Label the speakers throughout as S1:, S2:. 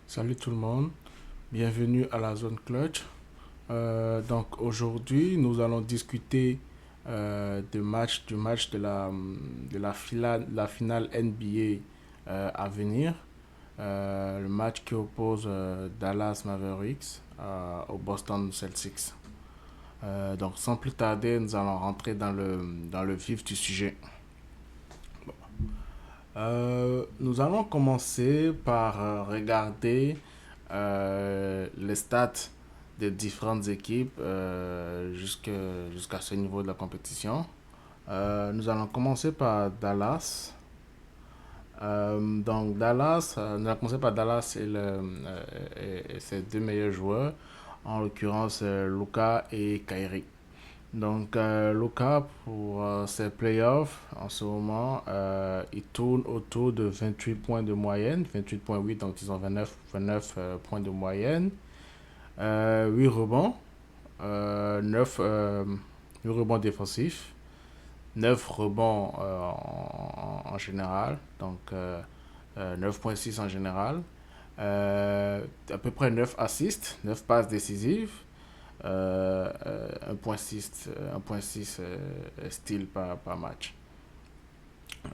S1: Salut tout le monde, bienvenue à la zone clutch. Donc aujourd'hui, nous allons discuter du match de la finale NBA à venir. Le match qui oppose Dallas Mavericks aux Boston Celtics. Donc sans plus tarder, nous allons rentrer dans le vif du sujet. Nous allons commencer par regarder les stats des différentes équipes jusqu'à ce niveau de la compétition. Nous allons commencer par Dallas. Donc Dallas, nous allons commencer par Dallas et ses deux meilleurs joueurs, en l'occurrence Luka et Kyrie. Donc, Luka, pour ses playoffs, en ce moment, il tourne autour de 28 points de moyenne, 28,8, donc disons 29 points de moyenne, 8 rebonds, 9 8 rebonds défensifs, 9 rebonds en général, donc 9,6 en général, à peu près 9 assists, 9 passes décisives, 1,6 steals par match.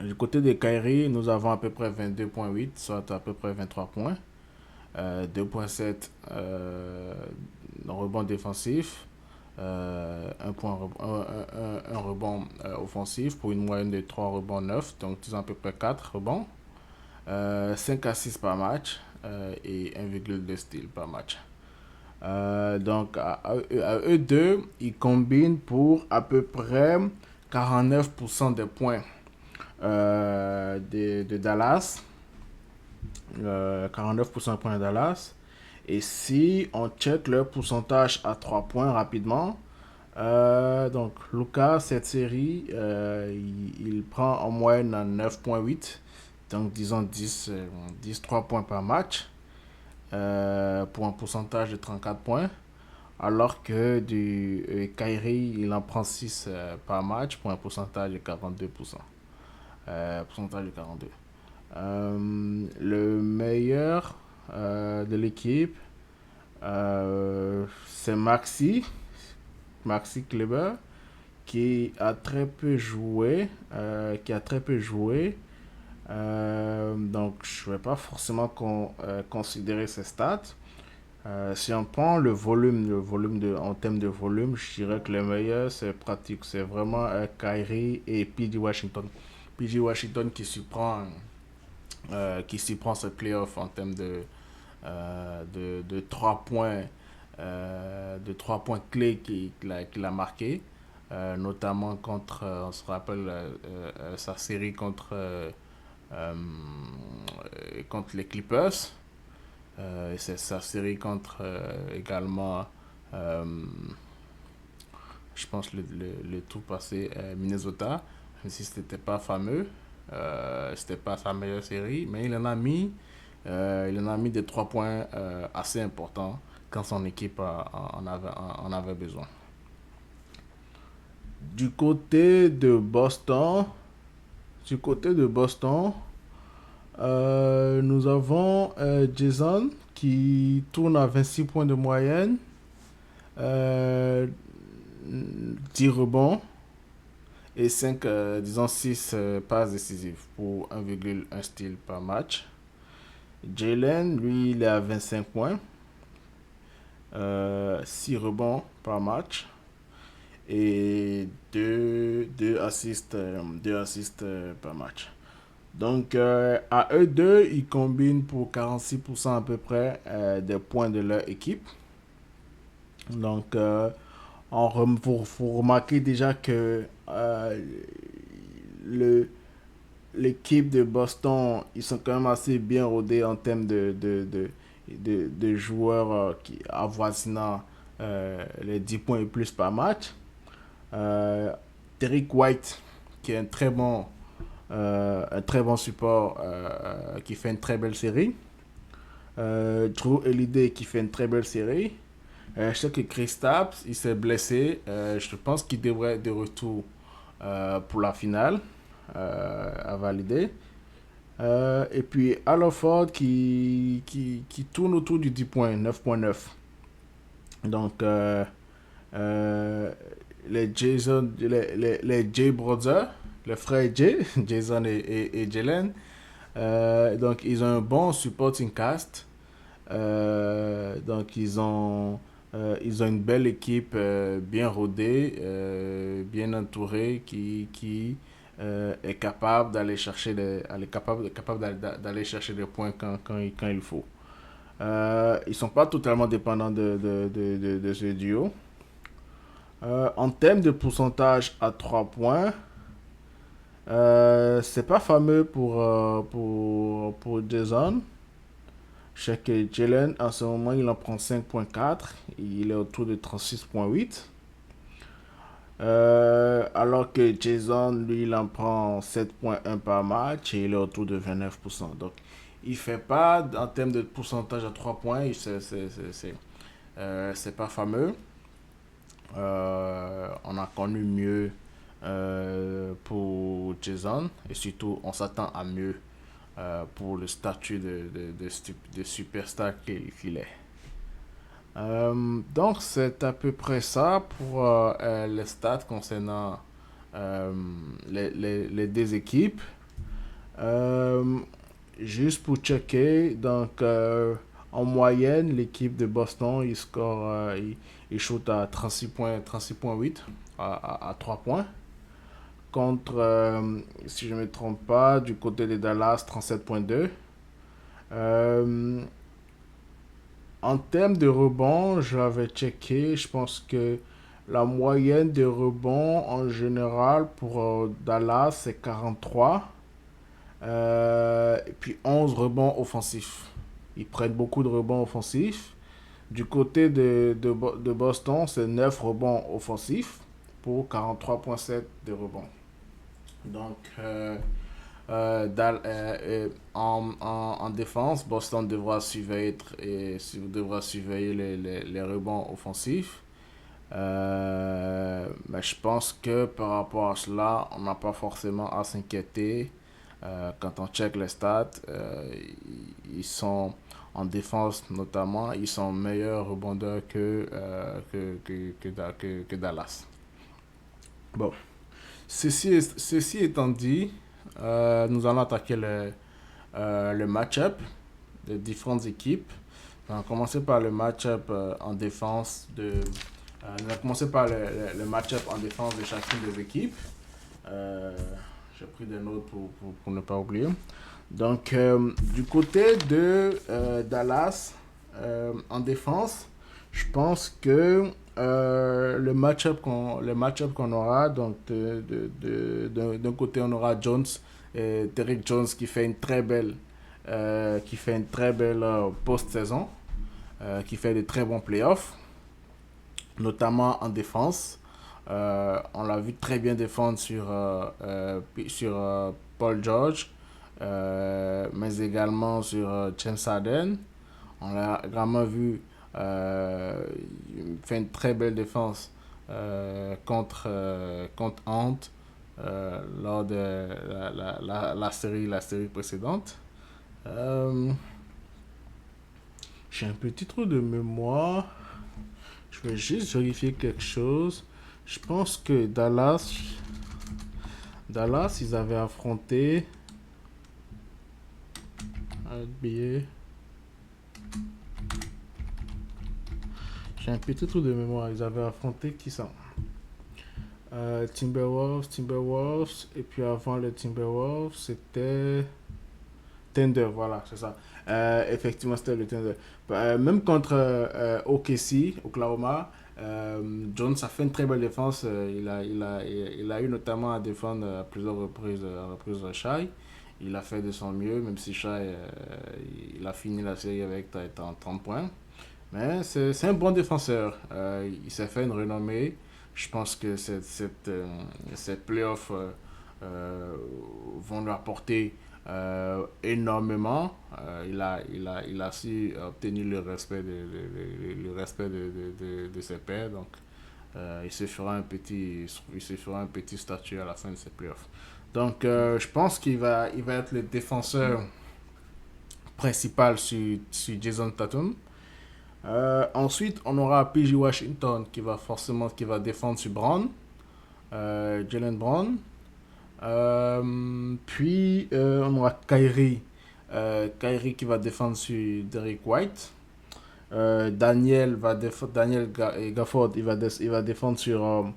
S1: Du côté de Kyrie, nous avons à peu près 22,8, soit à peu près 23 points, 2,7 rebond défensif, un rebond offensif pour une moyenne de 3 rebonds 9, donc disons à peu près 4 rebonds, 5 assists par match et 1,2 steals par match. Donc, à eux deux, ils combinent pour à peu près 49% des points de Dallas. 49% des points de Dallas. Et si on check leur pourcentage à 3 points rapidement, donc Lucas, cette série, il prend en moyenne 9,8. Donc, disons 3 points par match pour un pourcentage de 34 points. Alors que Kyrie, il en prend 6 par match pour un pourcentage de 42%. Pourcentage de 42. Le meilleur de l'équipe, c'est Maxi Kleber, qui a très peu joué. Donc, je ne vais pas forcément considérer ses stats. Si on prend en termes de volume, je dirais que le meilleur, c'est pratique. C'est vraiment Kyrie et PG Washington. PG Washington qui s'y prend ce playoff en termes de 3 points, de 3 points clés qu'il a marqué, notamment on se rappelle, sa série euh, contre les Clippers. C'est sa série contre également, euh, je pense, le tout passé Minnesota, même si c'était pas fameux. C'était pas sa meilleure série, mais il en a mis des 3 points assez importants quand son équipe en avait besoin. Du côté de Boston, du côté de Boston, nous avons Jason qui tourne à 26 points de moyenne, euh, 10 rebonds et 5, disons 6 passes décisives pour 1,1 steal par match. Jalen, lui, il est à 25 points, 6 rebonds par match et 2 assists par match. Donc, à eux deux, ils combinent pour 46% à peu près des points de leur équipe. Donc, faut remarquer déjà que le, l'équipe de Boston, ils sont quand même assez bien rodés en termes de joueurs qui avoisinant les 10 points et plus par match. Euh, Derrick White, qui est un très bon support, qui fait une très belle série. Drew Holiday qui fait une très belle série. Je sais que Kristaps, il s'est blessé. Je pense qu'il devrait être de retour pour la finale à valider. Et puis Al Horford qui tourne autour du 10 points, 9,9. Donc, euh, les Jay Brothers, les frères Jay, Jason et Jalen, donc ils ont un bon supporting cast. Donc ils ont une belle équipe bien rodée, bien entourée, qui est capable d'aller chercher capable d'aller chercher des points quand il faut. Ils sont pas totalement dépendants de ce duo. En termes de pourcentage à 3 points, c'est pas fameux pour Jason. Je sais que Jalen, en ce moment, il en prend 5,4. Il est autour de 36,8. Alors que Jason, lui, il en prend 7,1 par match et il est autour de 29%. Donc, il fait pas, en termes de pourcentage à 3 points, c'est pas fameux. On a connu mieux pour Jason et surtout, on s'attend à mieux pour le statut de superstar qu'il est. Donc, c'est à peu près ça pour les stats concernant euh, les deux équipes. Euh, Juste pour checker, donc en moyenne, l'équipe de Boston, il shoot à 36,8 à 3 points. Contre, si je ne me trompe pas, du côté de Dallas, 37,2. Euh, En termes de rebonds, j'avais checké, je pense que la moyenne de rebonds en général pour Dallas, c'est 43. Et puis 11 rebonds offensifs. Ils prennent beaucoup de rebonds offensifs. Du côté de Boston, c'est 9 rebonds offensifs pour 43,7 de rebonds. Donc, en défense, Boston devra surveiller les rebonds offensifs. Mais je pense que par rapport à cela, on n'a pas forcément à s'inquiéter. Quand on check les stats, ils sont en défense notamment, ils sont meilleurs rebondeurs que Dallas. Bon, ceci étant dit, nous allons attaquer le match-up des différentes équipes. On va commencer par le match-up en défense on va commencer par le match-up en défense de chacune des équipes. Euh, j'ai pris des notes pour ne pas oublier. Donc, du côté de Dallas, en défense, je pense que le match-up qu'on aura, donc d'un côté, on aura Jones, Derrick Jones qui fait une très belle post-saison, qui fait de très bons playoffs, notamment en défense. On l'a vu très bien défendre sur Paul George, mais également sur James Harden. On l'a également vu faire une très belle défense contre Ant lors de la série précédente. Euh, j'ai un petit trou de mémoire. Je vais juste vérifier quelque chose. Je pense que Dallas, ils avaient affronté NBA. J'ai un petit trou de mémoire. Ils avaient affronté qui ça? Timberwolves. Et puis avant les Timberwolves, c'était Thunder. Voilà, c'est ça. Effectivement, c'était le Thunder. Même contre OKC, Oklahoma, Jones a fait une très belle défense. Il a eu notamment à défendre à reprises Shai. Il a fait de son mieux, même si Shai il a fini la série avec 30 points. Mais c'est un bon défenseur. Il s'est fait une renommée. Je pense que ces playoffs vont lui apporter énormément. Il a su obtenir le respect le respect de ses pairs. Donc, il se fera un petit statut à la fin de ses playoffs. Donc, je pense il va être le défenseur principal sur Jason Tatum. Ensuite, on aura PJ Washington qui va défendre sur Brown, Jalen Brown. On aura Kyrie qui va défendre sur Derek White. Gafford, il va défendre sur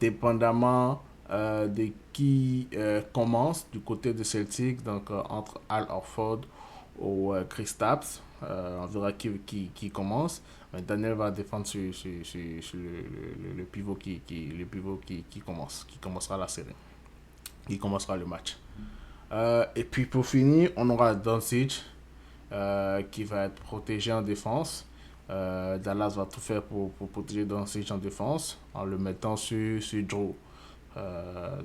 S1: dépendamment de qui commence du côté de Celtic, donc entre Al Horford ou Kristaps. On verra qui commence. Mais Daniel va défendre sur le pivot qui commencera la série, qui commencera le match. Et puis pour finir, on aura Doncic qui va être protégé en défense. Dallas va tout faire pour protéger Doncic en défense en le mettant sur Drew.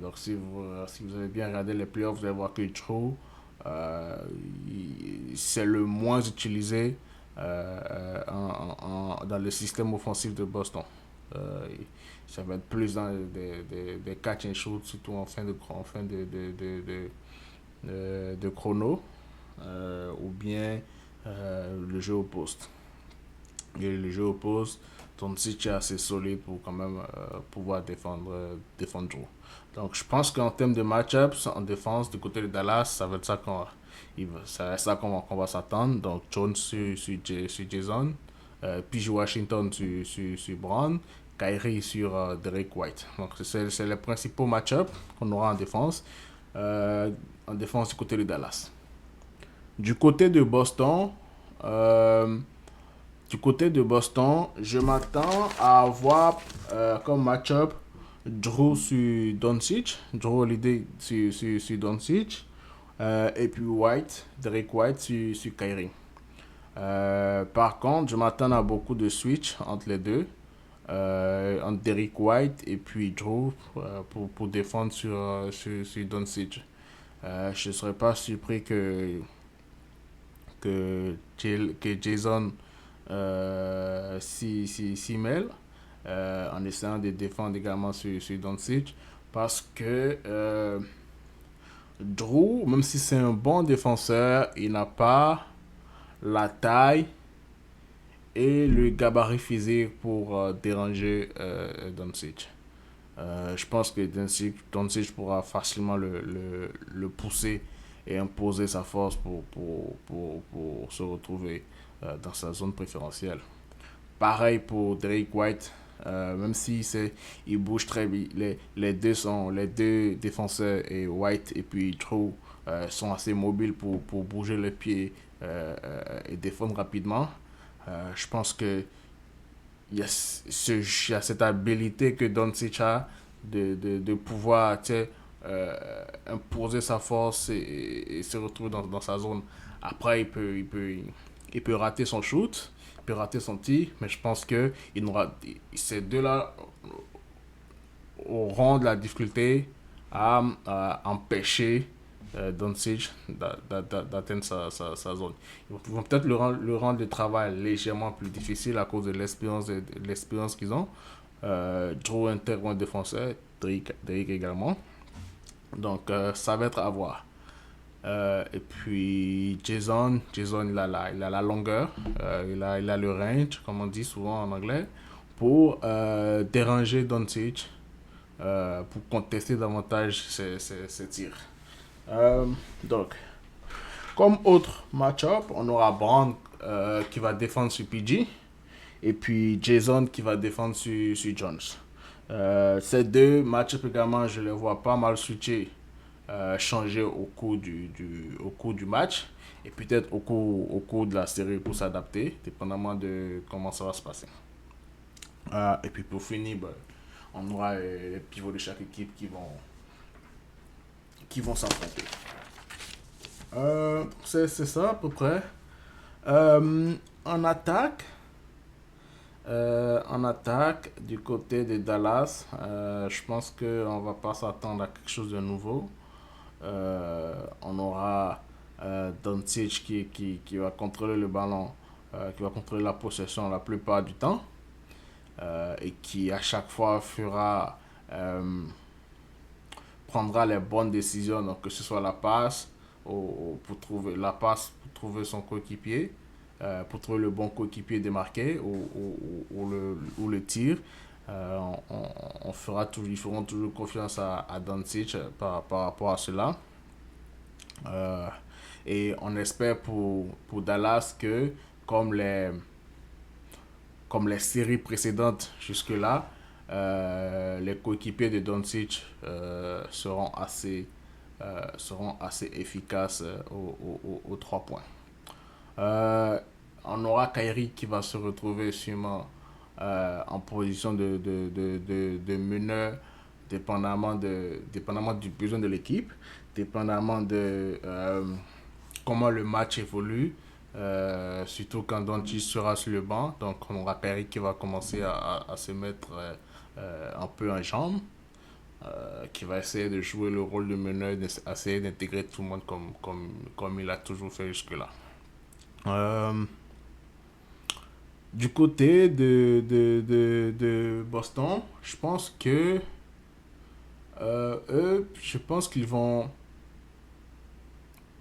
S1: Donc si vous avez bien regardé les playoffs, vous allez voir que Drew, c'est le moins utilisé dans le système offensif de Boston. Ça va être plus dans des catch and shoot, surtout en fin de chrono, ou bien le jeu au poste. Et le jeu au poste, Doncic est assez solide pour quand même pouvoir défendre Drew. Donc je pense qu'en termes de match-ups en défense du côté de Dallas, ça va être ça qu'on va s'attendre. Donc Jones sur Jason, puis Washington sur Brown, Kyrie sur Derek White. Donc c'est les principaux match-ups qu'on aura en défense. En défense du côté de Dallas. Du côté de Boston, euh, je m'attends à avoir comme match-up Drew sur Doncic, Drew Holiday sur Doncic, et puis Derek White sur Kyrie. Par contre, je m'attends à beaucoup de switch entre les deux, entre Derek White et puis Drew pour défendre sur Doncic. Je ne serais pas surpris que Jason s'y mêle en essayant de défendre également sur Doncic parce que Drew, même si c'est un bon défenseur, il n'a pas la taille et le gabarit physique pour déranger Doncic. Je pense que Doncic pourra facilement le pousser et imposer sa force pour se retrouver dans sa zone préférentielle. Pareil pour Derek White, même si il bouge très vite, les deux défenseurs, et White et puis Drew, sont assez mobiles pour bouger les pieds et défendre rapidement. Je pense que il y a cette habilité que Doncic a de pouvoir imposer sa force et se retrouver dans sa zone. Après, il peut rater son shoot, il peut rater son tir, mais je pense que ces deux-là auront de la difficulté à empêcher Doncic d'atteindre sa zone. Ils vont peut-être le rendre le travail légèrement plus difficile à cause de l'expérience qu'ils ont. Drew un très bon défenseur, Drake également. Donc ça va être à voir. Et puis Jason il a la longueur, il a le range, comme on dit souvent en anglais, pour déranger Doncic, pour contester davantage ses tirs. Donc, comme autre match-up, on aura Brown qui va défendre sur PG et puis Jason qui va défendre sur Jones. Ces deux match-up également, je les vois pas mal switcher, changer au cours du match et peut-être au cours de la série pour s'adapter, dépendamment de comment ça va se passer. Et puis pour finir, ben, on aura les pivots de chaque équipe qui vont s'affronter. C'est ça à peu près. Euh, en attaque, du côté de Dallas, je pense qu'on va pas s'attendre à quelque chose de nouveau. On aura Doncic qui va contrôler le ballon, qui va contrôler la possession la plupart du temps, et qui à chaque fois fera prendra les bonnes décisions, donc que ce soit la passe, pour trouver son coéquipier, pour trouver le bon coéquipier démarqué ou le tir. On fera ils feront toujours confiance à Doncic par rapport à cela. Euh, et on espère pour Dallas que, comme les, comme les séries précédentes jusque-là, les coéquipiers de Doncic seront assez efficaces aux 3 points. Euh, on aura Kyrie qui va se retrouver sûrement en position de meneur, dépendamment du besoin de l'équipe, dépendamment de comment le match évolue, surtout quand Doncic sera sur le banc. Donc on aura Kyrie qui va commencer à se mettre un peu en jambe, qui va essayer de jouer le rôle de meneur, d'essayer d'intégrer tout le monde comme il a toujours fait jusque-là. Euh, du côté de Boston, je pense que eux, je pense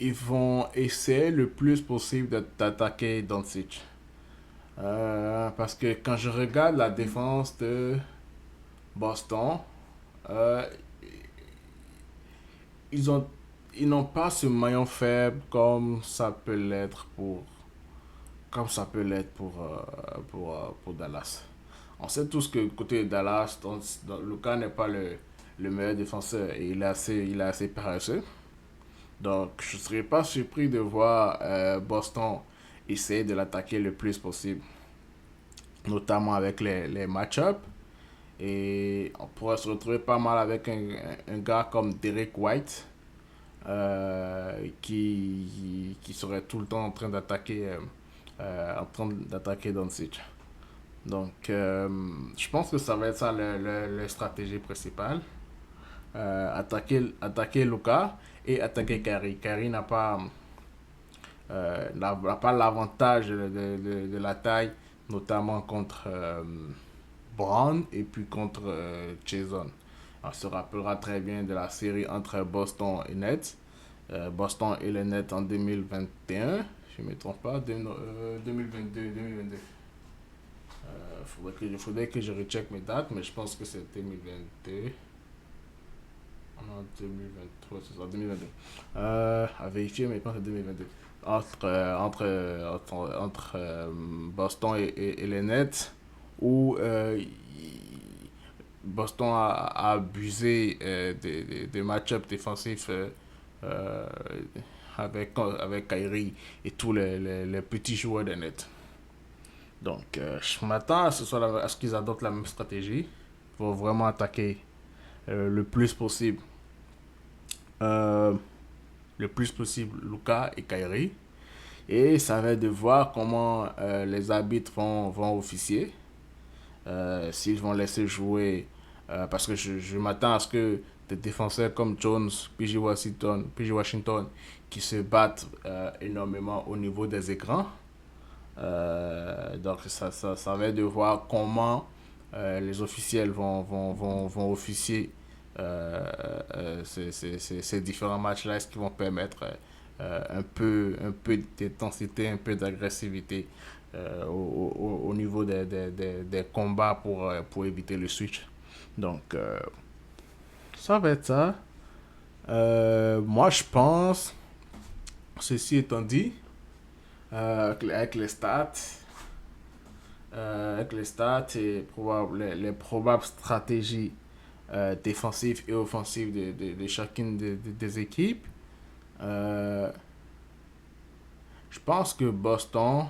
S1: ils vont essayer le plus possible d'attaquer Doncic. Parce que quand je regarde la défense de Boston, euh, ils ont, ils n'ont pas ce maillon faible comme ça peut l'être pour Dallas. On sait tous que côté de Dallas, Luka n'est pas le meilleur défenseur et il est assez paresseux. Donc, je ne serais pas surpris de voir Boston essayer de l'attaquer le plus possible, notamment avec les match-ups. Et on pourrait se retrouver pas mal avec un gars comme Derek White, qui serait tout le temps en train d'attaquer Doncic. Donc, je pense que ça va être ça le stratégie principale. Attaquer Luka et attaquer Kyrie. Kyrie n'a pas l'avantage de la taille, notamment contre Brown et puis contre Jason. On se rappellera très bien de la série entre Boston et Nets. Boston et les Nets en 2021, je ne me trompe pas, 2022. Faudrait que je recheck mes dates, mais je pense que c'est 2022. En 2023, c'est ça, 2022. À vérifier, mais je pense que c'est 2022. Entre Boston et les Nets, où Boston a abusé des match-ups défensifs euh, avec Kyrie et tous les petits joueurs des Nets. Donc, je m'attends à ce qu'ils adoptent la même stratégie pour vraiment attaquer le plus possible euh, Luka et Kyrie. Et ça va être de voir comment les arbitres vont officier. S'ils vont laisser jouer. Parce que je m'attends à ce que des défenseurs comme Jones, PJ Washington, qui se battent énormément au niveau des écrans. Donc ça va être de voir comment les officiels vont officier ces différents matchs-là. Est-ce qu'ils vont permettre un peu d'intensité, un peu d'agressivité au niveau des combats pour éviter le switch. Donc, ça va être ça. Moi, je pense, ceci étant dit, avec les stats et les probables stratégies défensives et offensives de chacune des équipes, euh, je pense que Boston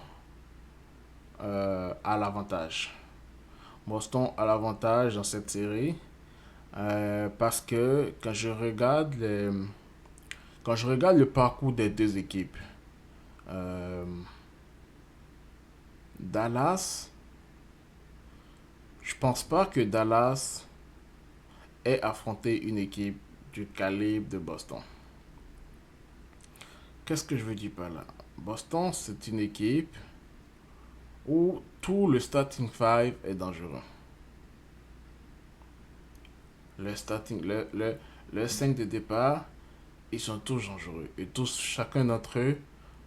S1: a l'avantage. Boston a l'avantage dans cette série parce que quand je regarde le parcours des deux équipes, euh, Dallas, je pense pas que Dallas ait affronté une équipe du calibre de Boston. Qu'est-ce que je veux dire par là? Boston, c'est une équipe où tout le starting five est dangereux. Le starting, les 5 de départ, ils sont tous dangereux. Et tous, chacun d'entre eux,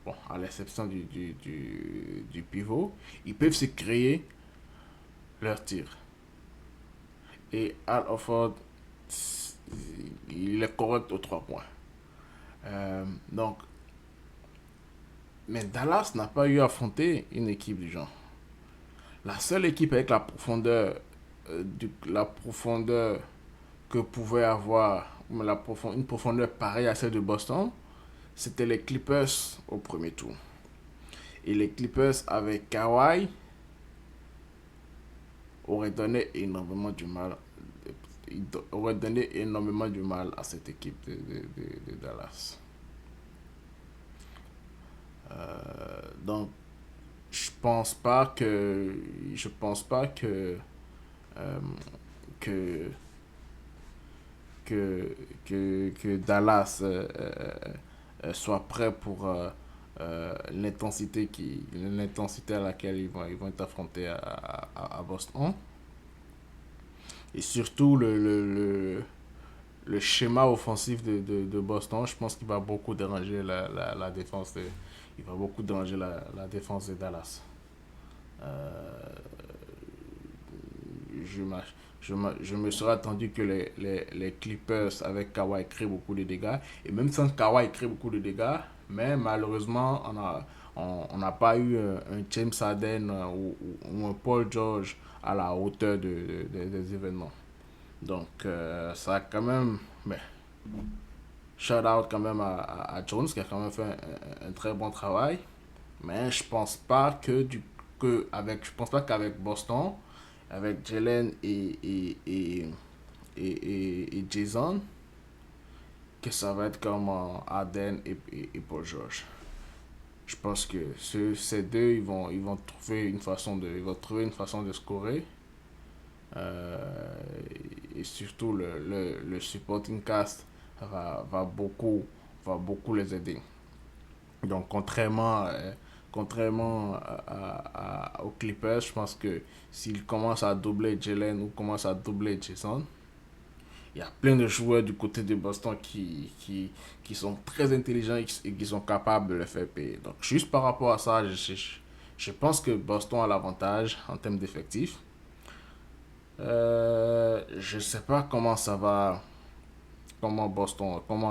S1: bon, à l'exception du pivot, ils peuvent se créer leur tir. Et Al Horford, il est correct aux 3 points. Donc, mais Dallas n'a pas eu à affronter une équipe du genre. La seule équipe avec la profondeur que pouvait avoir une profondeur pareille à celle de Boston, c'était les Clippers au premier tour. Et les Clippers avec Kawhi auraient donné énormément du mal. Aurait donné énormément du mal à cette équipe de Dallas. Donc, je pense pas euh, que que Dallas soit prêt pour l'intensité à laquelle ils vont être affrontés à Boston. Et surtout le schéma offensif de Boston, je pense qu'il va beaucoup déranger la défense il va beaucoup déranger la défense de Dallas. Euh, je me serais attendu que les Clippers avec Kawhi créent beaucoup de dégâts. Et même sans Kawhi créer beaucoup de dégâts, mais malheureusement, on n'a pas eu un James Harden ou un Paul George à la hauteur des événements. Donc, ça a quand même. Mais, shout out quand même à Jones qui a quand même fait un très bon travail. Mais je pense pas je pense pas qu'avec Boston, avec Jalen et Jason, que ça va être comme Harden et Paul George. Je pense que ces deux, ils vont ils vont trouver une façon de scorer. Euh, et surtout, le supporting cast va beaucoup les aider. Donc, contrairement aux Clippers, je pense que s'ils commencent à doubler Jalen ou commencent à doubler Jason, il y a plein de joueurs du côté de Boston qui sont très intelligents et qui sont capables de le faire payer. Donc, juste par rapport à ça, je pense que Boston a l'avantage en termes d'effectifs. Je ne sais pas comment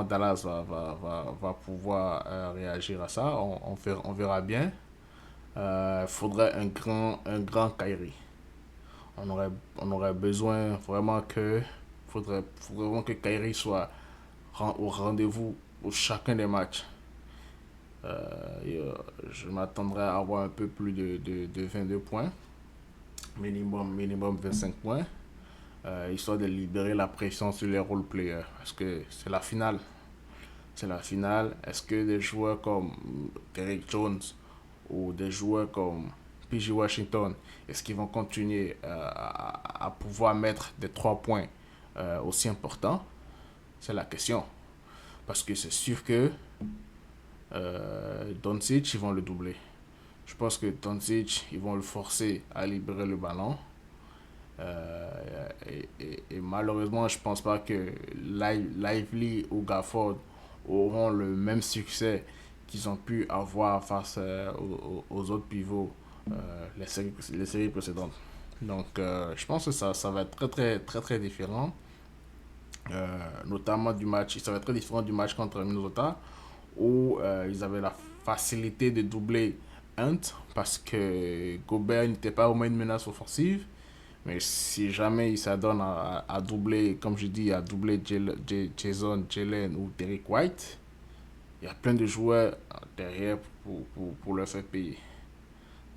S1: Dallas va pouvoir réagir à ça. On verra bien. Faudrait un grand Kyrie. On aurait besoin vraiment faudrait vraiment que Kyrie soit au rendez-vous pour chacun des matchs. Je m'attendrais à avoir un peu plus de 22 points, minimum 25 points, histoire de libérer la pression sur les role players. Parce que c'est la finale. C'est la finale. Est-ce que des joueurs comme Derek Jones ou des joueurs comme PG Washington, est-ce qu'ils vont continuer à pouvoir mettre des 3 points aussi importants? C'est la question. Parce que c'est sûr que Doncic, ils vont le doubler. Je pense que Doncic, ils vont le forcer à libérer le ballon. Et malheureusement, je pense pas que Lively ou Gafford auront le même succès qu'ils ont pu avoir face aux autres pivots les séries précédentes. Donc, je pense que ça va être très différent. Notamment du match, ça va être très différent du match contre Minnesota où ils avaient la facilité de doubler Hunt parce que Gobert n'était pas vraiment une menace offensive. Mais si jamais il s'adonne à doubler, comme je dis, à doubler Jason, Jalen ou Derek White, il y a plein de joueurs derrière pour le faire payer.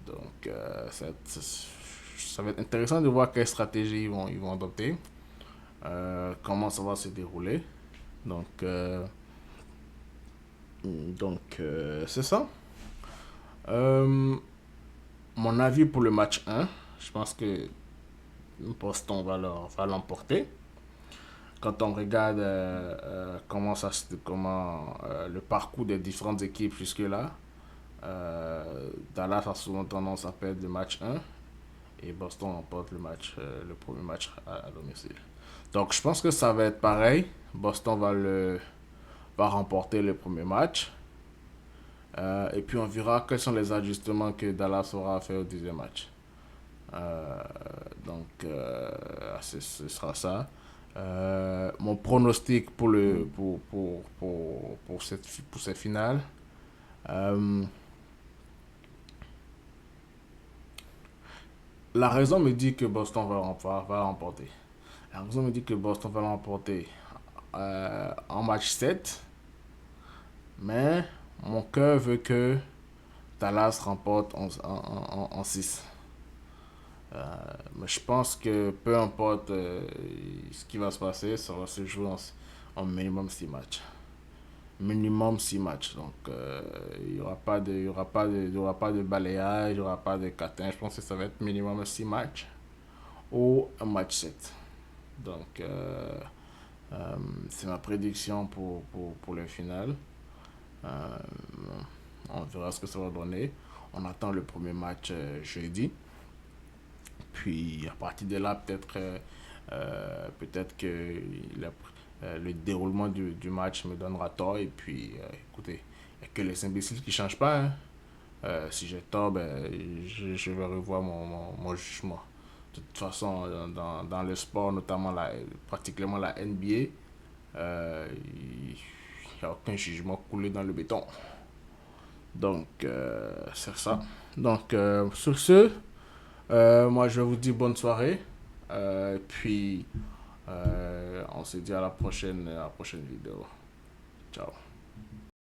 S1: Donc, ça va être intéressant de voir quelle stratégie ils vont adopter, comment ça va se dérouler. Donc, c'est ça. Euh, Mon avis pour le match 1, je pense que Boston va l'emporter. Quand on regarde le parcours des différentes équipes jusque-là, Dallas a souvent tendance à perdre le match 1 et Boston remporte le premier match à domicile. Donc, je pense que ça va être pareil. Boston va remporter le premier match. Et puis, on verra quels sont les ajustements que Dallas aura à faire au deuxième match. Euh, ce sera ça. Mon pronostic pour cette finale. Euh, la raison me dit que Boston va l'emporter. La raison me dit que Boston va l'emporter en match 7. Mais mon cœur veut que Dallas remporte en 6. Mais je pense que peu importe ce qui va se passer, ça va se jouer en minimum 6 matchs. Minimum 6 matchs. Donc, il n'y aura pas de, il y aura pas de, il y aura pas de balayage, il n'y aura pas de catin. Je pense que ça va être minimum 6 matchs ou un match 7. Donc, euh, c'est ma prédiction pour le final. Euh, on verra ce que ça va donner. On attend le premier match jeudi. Puis à partir de là, peut-être que le déroulement du match me donnera tort. Et puis, écoutez, il n'y a que les imbéciles qui ne changent pas. Hein. Si j'ai tort, ben, je vais revoir mon jugement. De toute façon, dans le sport, notamment pratiquement la NBA, il n'y a aucun jugement coulé dans le béton. Donc, c'est ça. Donc, sur ce, moi, je vous dis bonne soirée. Puis, on se dit à la prochaine vidéo. Ciao.